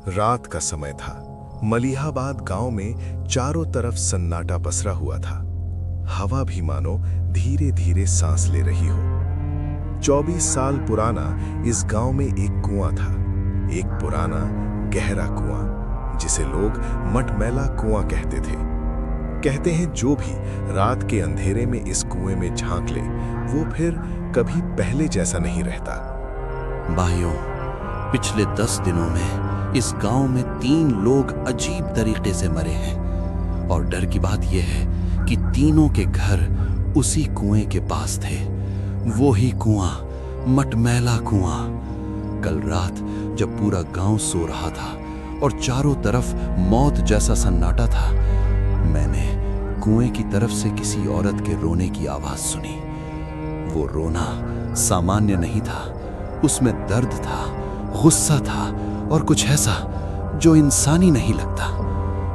रात का समय था। मलिहाबाद गांव में चारों तरफ सन्नाटा पसरा हुआ था। हवा भी मानो धीरे धीरे सांस ले रही हो। 24 साल पुराना इस गांव में एक कुआं था, एक पुराना गहरा कुआं जिसे लोग मटमैला कुआं कहते थे। कहते हैं जो भी रात के अंधेरे में इस कुएं में झांक ले वो फिर कभी पहले जैसा नहीं रहता। भाइयों, पिछले 10 दिनों में इस गांव में 3 लोग अजीब तरीके से मरे हैं और डर की बात यह है कि तीनों के घर उसी कुएं के पास थे। वो ही कुआं, मटमैला कुआं। कल रात जब पूरा गांव सो रहा था और चारों तरफ मौत जैसा सन्नाटा था, मैंने कुएं की तरफ से किसी औरत के रोने की आवाज सुनी। वो रोना सामान्य नहीं था, उसमें दर्द था, गुस्सा था और कुछ ऐसा जो इंसानी नहीं लगता।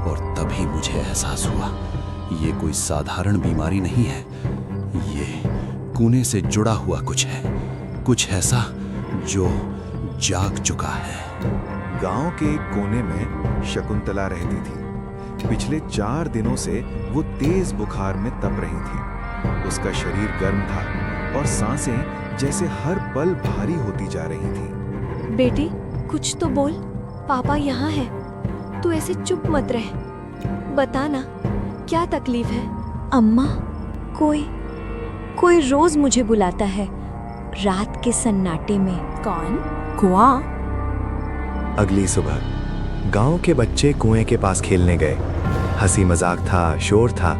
और तभी मुझे एहसास हुआ ये कोई साधारण बीमारी नहीं है, ये कूने से जुड़ा हुआ कुछ है, कुछ ऐसा जो जाग चुका है। गांव के एक कोने में शकुंतला रहती थी। पिछले 4 दिनों से वो तेज बुखार में तप रही थी। उसका शरीर गर्म था और सांसें जैसे हर पल भारी होती जा रही थी। बेटी, कुछ तो बोल, पापा यहाँ है। तू ऐसे चुप मत रह, बता ना क्या तकलीफ है। अम्मा, कोई रोज मुझे बुलाता है रात के सन्नाटे में। कौन? कुआं। अगली सुबह गांव के बच्चे कुएं के पास खेलने गए। हंसी मजाक था, शोर था,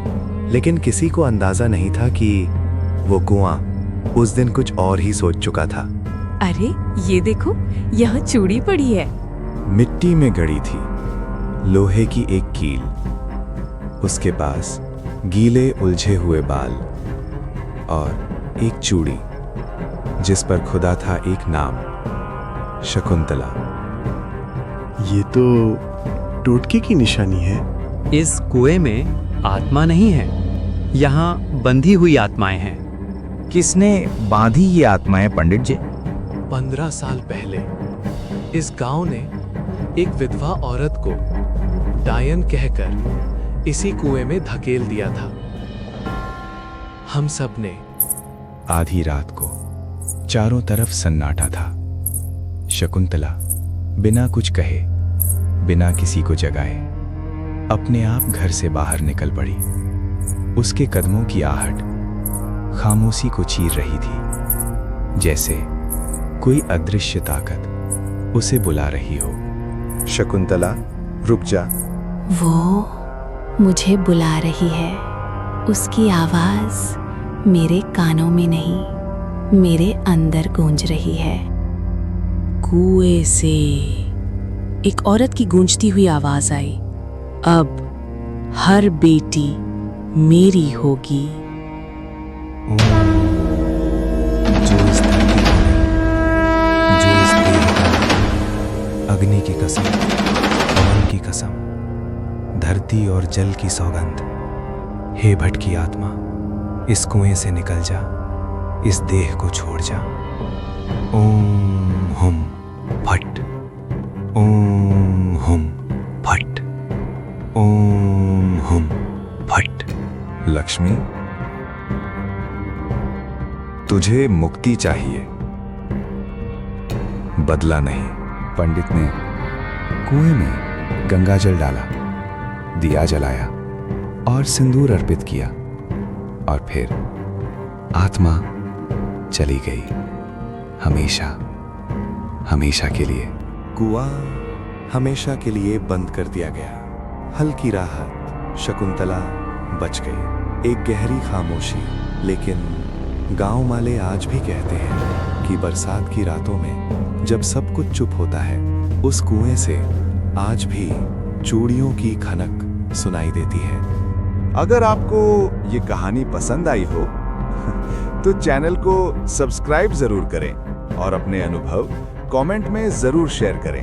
लेकिन किसी को अंदाजा नहीं था कि वो कुआं उस दिन कुछ और ही सोच चुका था। अरे ये देखो, यहाँ चूड़ी पड़ी है। मिट्टी में गड़ी थी लोहे की एक कील, उसके पास गीले उलझे हुए बाल और एक चूड़ी जिस पर खुदा था एक नाम, शकुंतला। ये तो टोटके की निशानी है। इस कुएं में आत्मा नहीं है, यहाँ बंधी हुई आत्माएं हैं। किसने बांधी ये आत्माएं पंडित जी? 15 साल पहले इस गांव ने एक विधवा औरत को डायन कहकर इसी कुएं में धकेल दिया था। हम सब ने। आधी रात को चारों तरफ सन्नाटा था। शकुंतला बिना कुछ कहे, बिना किसी को जगाए, अपने आप घर से बाहर निकल पड़ी। उसके कदमों की आहट खामोशी को चीर रही थी, जैसे कोई अदृश्य ताकत उसे बुला रही हो। शकुंतला, रुक जा। वो मुझे बुला रही है। उसकी आवाज मेरे कानों में नहीं, मेरे अंदर गूंज रही है। कुएं से एक औरत की गूंजती हुई आवाज आई। अब हर बेटी मेरी होगी। जो इस धरती का है, जो इस देह का है, अग्नि की कसम, पवन की कसम, धरती और जल की सौगंध, हे भटकी आत्मा, इस कुएं से निकल जा, इस देह को छोड़ जा। ओम हुम फट, ओम हुम फट, ओम हुम फट। लक्ष्मी, तुझे मुक्ति चाहिए, बदला नहीं। पंडित ने कुएं में गंगाजल डाला, दिया जलाया और सिंदूर अर्पित किया, और फिर आत्मा चली गई, हमेशा हमेशा के लिए। कुआं हमेशा के लिए बंद कर दिया गया। हल्की राहत, शकुंतला बच गई। एक गहरी खामोशी, लेकिन गांव वाले आज भी कहते हैं कि बरसात की रातों में जब सब कुछ चुप होता है, उस कुएं से आज भी चूड़ियों की खनक सुनाई देती है। अगर आपको ये कहानी पसंद आई हो तो चैनल को सब्सक्राइब जरूर करें और अपने अनुभव कमेंट में जरूर शेयर करें।